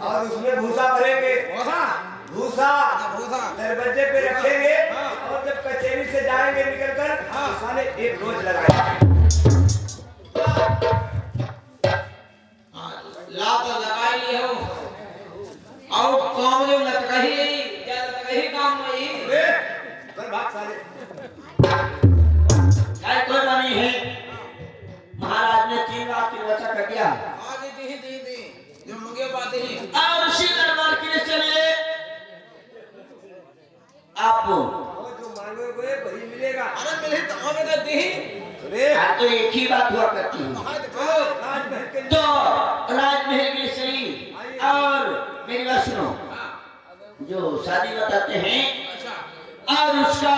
और उसमें भूसा भरेंगे, भूसा दरवाजे पे रखेंगे और जब कचहरी से जाएंगे निकलकर तो साले एक रोज लगाएंगे। ला तो लगाई ली हो और काम जो लटकही काम नहीं कर भाग साले। काय कोई नहीं है महाराज ने 3 लाख की वचन कर दिया आज दी जो मंगे बात ही और उसी दरबार के लिए चले आप जो मांगोगे वही मिलेगा। अरे मिले तो हमें तो दी तो एक ही बात हुआ करती है राजमहल के तो राजमहल के शरीर और मेरी बात सुनो जो शादी बताते हैं और उसका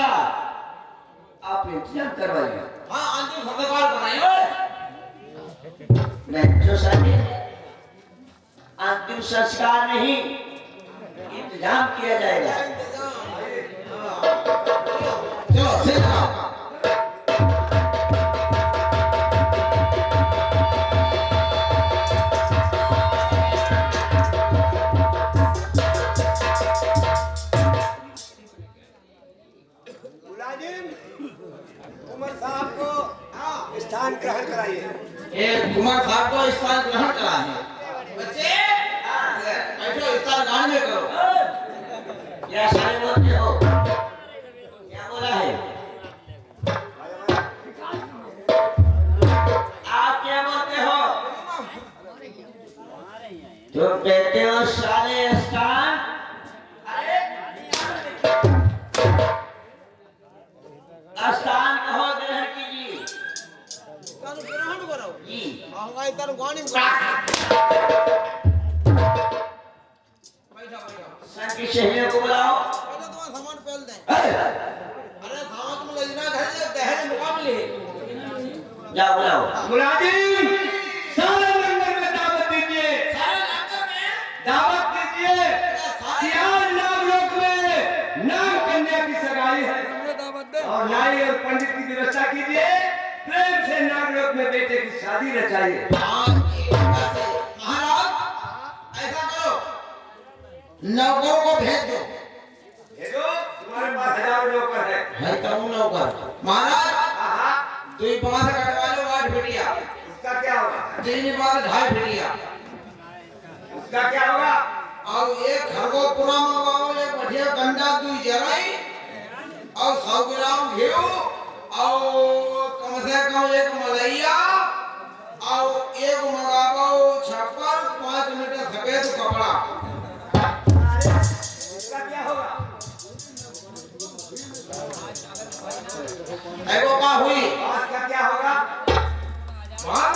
आप इंतजाम करवाइए। हाँ अंतिम संस्कार बनाएंगे नहीं जो शादी अंतिम संस्कार नहीं इंतजाम किया जाएगा। चलो सीधा उमर साहब को स्थान ग्रहण कराइए। कुमार साहब को स्थान ग्रहण करा है बच्चे बैठो स्थान ग्रहण में करो क्या सारे बोलते हो क्या बोला है आप क्या बोलते हो तुम कहते हो सारे स्थान स्थान कहो ग्रहण कीजिए स्थान ग्रहण करो जी हमारे तर गानी बैठो संग शहरियों को बुलाओ पहले तुम्हारा सामान पहल दें अरे सामान तुम ले जाना घर से दहेज मुकाबले जाओ बुलाओ मुलाजिम सारे लंगर में दावत दीजिए, सारे लंगर में दावत दीजिए। सियाज नामलोक में नाम कन्या की सगाई है और नाई और पंडित की व्यवस्था कीजिए। प्रेम से नामलोक में बेटे की शादी रचाइए। महाराज ऐसा करो नौकरों को भेज दो भेजो, तुम्हारे पास हजारों नौकर है। कौन नौकर महाराज तो ये 5 कटवा लो 8 बिटिया उसका क्या होगा? 3 बार 2.5 बिटिया उसका क्या होगा? और एक घर को पूरा मंगवाओ एक बढ़िया गंडा 2 जराई और 100 ग्राम घी और कम से कम एक मलैया और एक मंगाओ छप्पर 5 मीटर सफेद कपड़ा उसका क्या होगा? एगो का हुई बात का क्या होगा? बात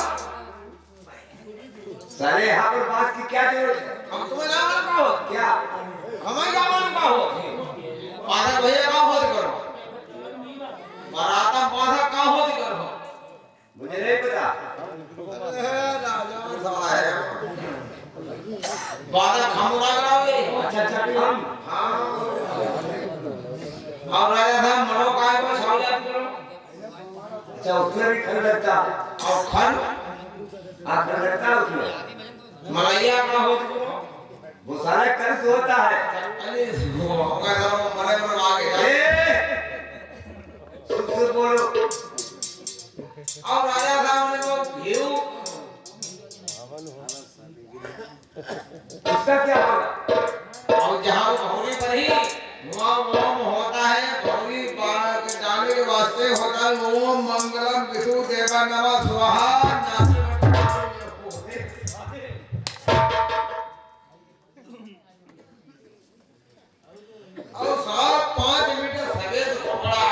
साले यहाँ पर बात की क्या जरूरत है? हम तुम्हें ना मालूम का हो क्या? हमें क्या मालूम का हो पादा भैया का हो करो बराता पादा का हो करो मुझे नहीं पता। बादा खमुरा करावे अच्छा हम और राजा साहब मनो काय को छावजात करो अच्छा उसमें भी खर लगता और खन खर लगता है उसमें। मलैया का हो करो वो सारा कर्ज होता है। अरे वो होगा तो मरे में आगे सुर बोलो। और राजा साहब ने वो घी उसका क्या होगा? और जहाँ भौरी पर ही ओम होता है भौरी डालने के वास्ते होता है ओम मंगलम विष्णु देवा नमः स्वाहा और सात 5 मीटर सफेद कपड़ा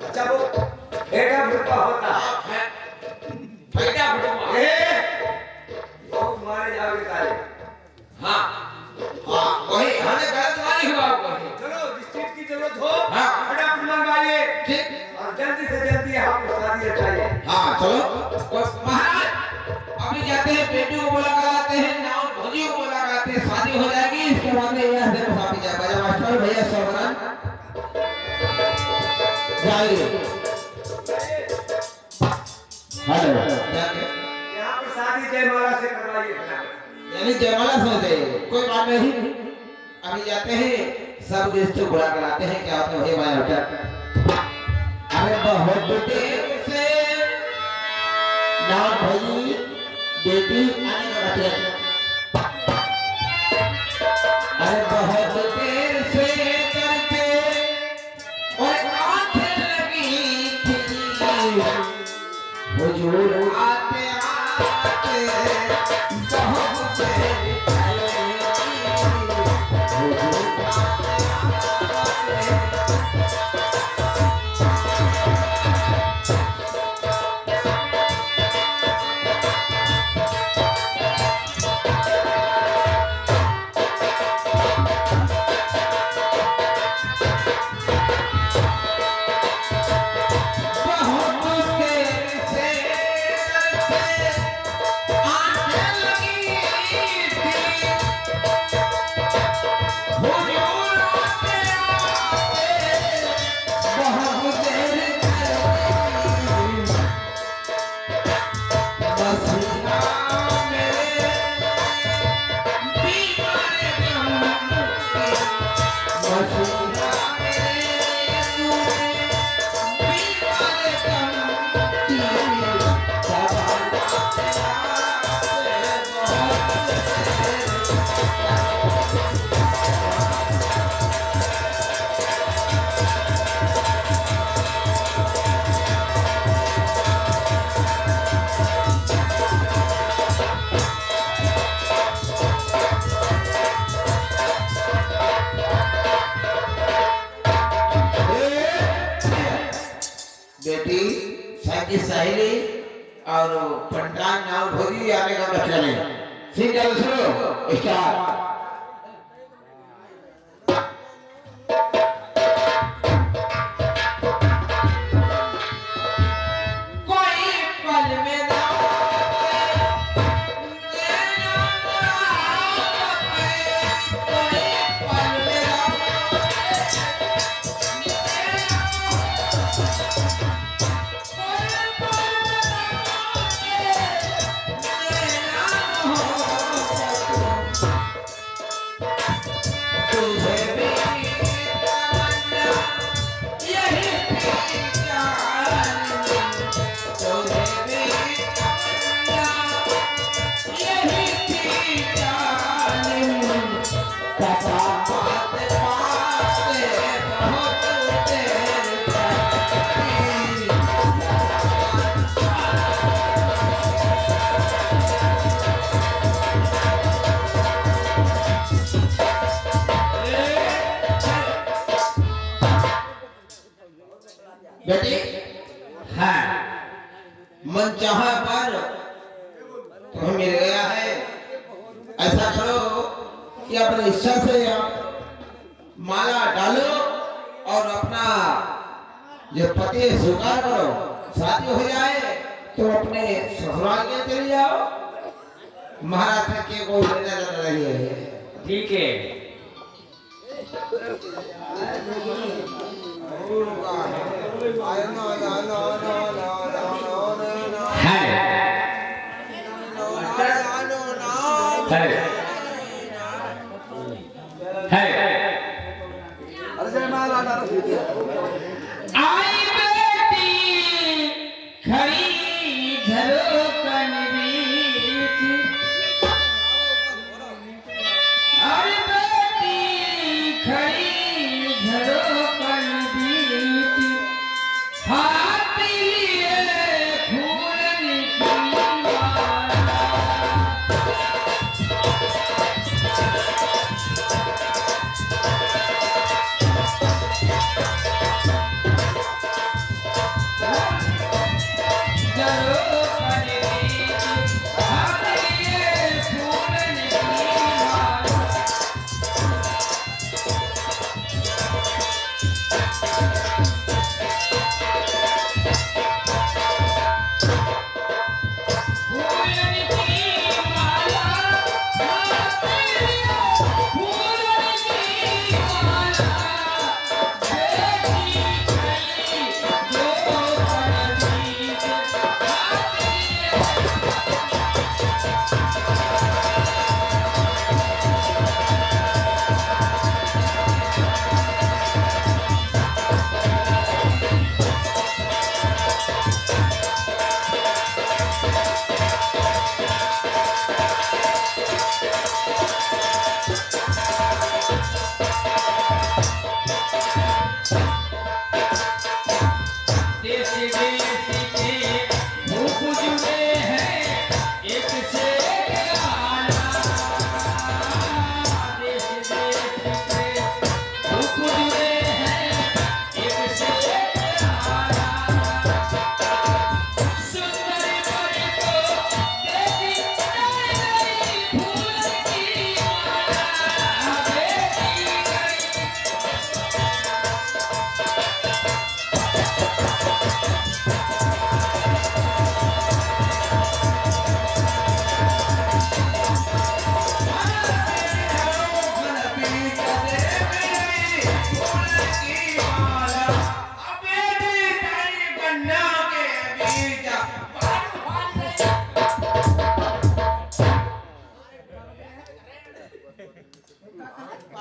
अच्छा वो फेटा फुटका होता है। फैटा फुटवा बहुत मारे जाओगे साले। हाँ हाँ वही हमें गलत वाली हुआ वही चलो जिस चीज की जरूरत हो हाँ। फटाफट मंगवाइए ठीक और जल्दी से जल्दी आपको शादी रचाइए। हाँ चलो और महाराज अभी जाते हैं बेटी को बोला कराते हैं नाव भौजी को बोला कराते हैं शादी हो जाएगी इसके बाद में यहाँ से वापस जाए बजा मास्टर भैया सबरन जाइए हेलो जाके यहाँ पर शादी जयमाला से करवाइए फटाफट। यानी जयमाला सोते कोई बात नहीं। अभी जाते हैं सब गेस्ट को बुला कर आते हैं। क्या होते हैं भाई होटल। अरे बहुत देर से नाम भाई बेटी आने का बच्चा। अरे बहुत देर से करके और आंखें लगी थी हुजूर आते आते बहुत देर बेटी साकी साहिली और पंटान नाव भोगी आने का बच्चा नहीं। सिंगल शुरू स्टार्ट। बेटी हाँ मन चाहा पर तुम्हें मिल गया है। ऐसा करो कि अपनी इच्छा से माला डालो और अपना जो पति स्वीकार करो। शादी हो जाए तो अपने ससुराल के चले जाओ। महाराज के कोई लेना देना नहीं है। ठीक है। आई बेटी खड़ी झरोकन बीच। आई बेटी खड़ी झरोकन बीच। हाथ लिए फूलन की माला।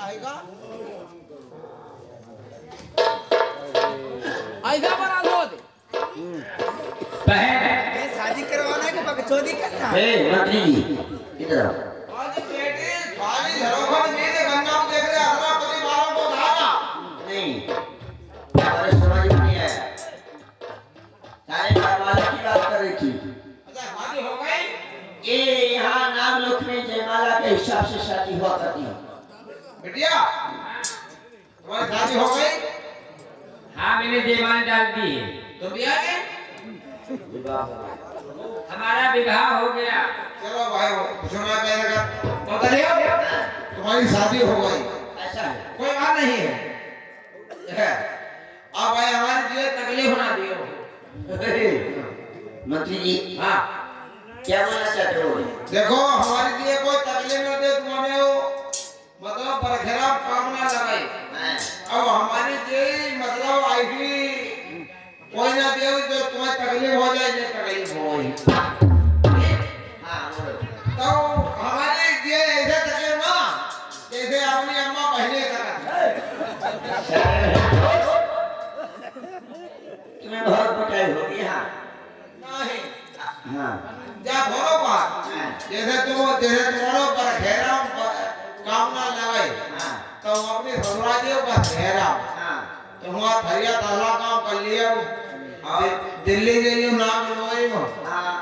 आएगा ऐसा बना दो दे बहन ये शादी करवाना है कि बकचोदी करना है ए मंत्री जी इधर आओ आज बेटे खाली धरोहर में दे गंगा में देख रहे हमारा पति वालों को धारा नहीं हमारे समझ में नहीं आया सारे घरवाले की बात कर रही थी अच्छा शादी हो गई ये यहाँ नागलोक में जयमाला के हिसाब से शादी हुआ करती है बिटिया तुम्हारी शादी हो गई हाँ मैंने जयमाला डाल दी है तो बिया ने हमारा विवाह हो गया चलो भाई सुना कहने का बता दियो तुम्हारी शादी हो गई ऐसा है कोई बात नहीं है अब भाई हमारे लिए तकलीफ ना दियो मंत्री जी हाँ क्या बोलना चाहते हो देखो हमारे लिए कोई तकलीफ न दे तुम्हारे हो मतलब बरखराब काम ना लगाई अब हमारी जे मतलब आईडी कोई ना दे जो तुम्हें तकलीफ हो जाए ये तकलीफ हो हाँ बोलो तो हमारे ये ऐसे तकलीफ ना जैसे अपनी अम्मा पहले करा तुम्हें बहुत पकाई होगी हाँ नहीं हाँ जा थोड़ो बात जैसे तुम्हारो बरखरा काम ना लगाई हाँ तो अपने ससुरालियों का घेरा हाँ तो वहाँ थरिया ताला काम कर लिया और दिल्ली गई नाम लोई में हाँ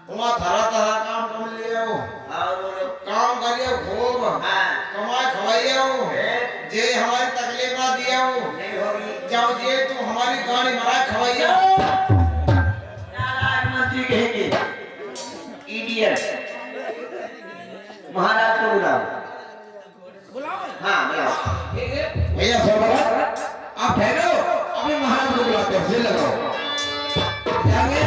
वहाँ थरा थरा काम कर लिया और बोलो काम करिए खूब हाँ कमाए खवाइए जे हमारी तकलीफ ना दिया नहीं होगी जाओ जे तुम हमारी गाड़ी बनाए खवाइए नाराज मंत्री कहेंगे इडियट महाराज को बुलाओ बुलाओ हाँ बुलाओ भैया सरबरा आप ठहरो अभी महाराज को बुलाते हैं सिर लगाओ जाएंगे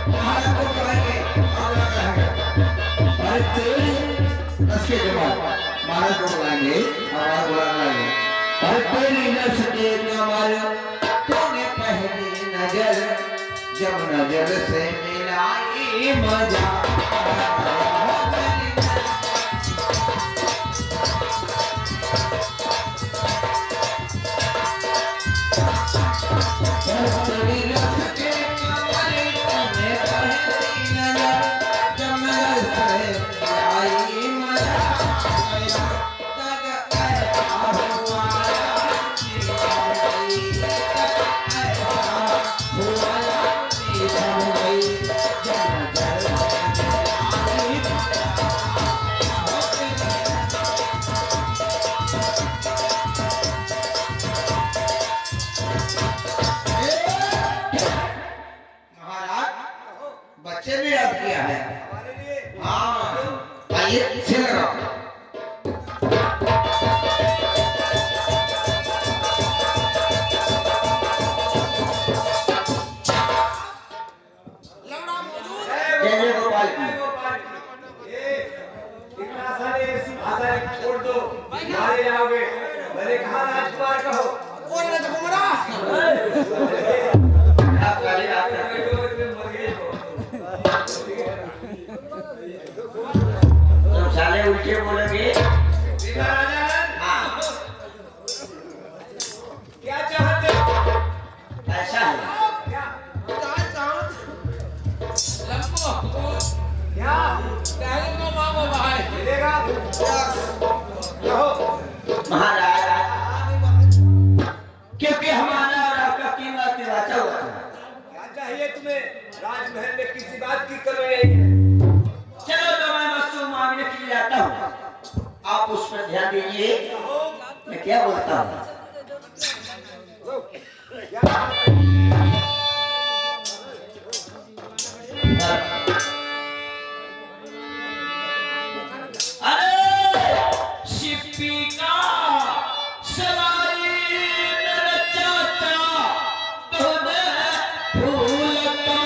महाराज को बुलाएंगे आप लोग रहेंगे अरे तेरी उसके बाद महाराज को बुलाएंगे महाराज बुलाएंगे अरे तेरी नजर के कमाल तूने पहली नजर जब नजर से मिलाई मजा बच्चे ने याद किया है हाँ आइए सिर लगाओ लौड़ा मौजूद जय जय गोपाल की इतना सारे ऐसी भाषा छोड़ दो मारे जाओगे मैंने कहा राजकुमार कहो कौन राजकुमारा आप वाले आप तुम साले उल्टे बोलोगे हाँ क्या चाहते हो ऐसा है चाय चावल लंबो क्या टहल को मांगो भाई मिलेगा कहो महाराज क्योंकि हमारा और आपका कीमत वाचा हुआ था क्या चाहिए तुम्हें राजमहल में किसी बात की कमी नहीं है चलो तो मैं वस्तु मांगने के लिए जाता हूँ आप उस पर ध्यान दीजिए मैं क्या बोलता हूँ अरे शिप्पी का सवारी मेरा चाचा बहुत फूल का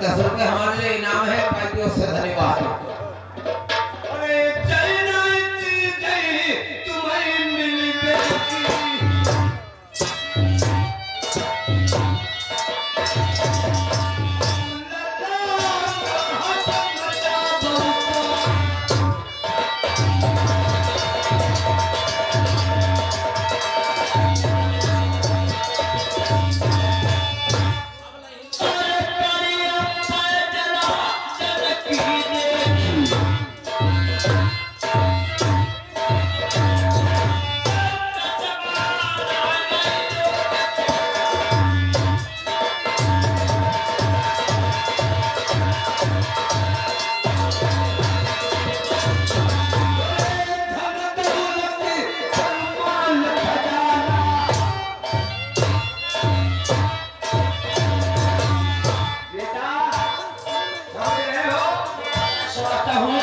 ₹10 हमारे लिए इनाम है। पाइपियों से धन्यवाद। अरे चलना जय तुम्हें मिल गई समझता हूँ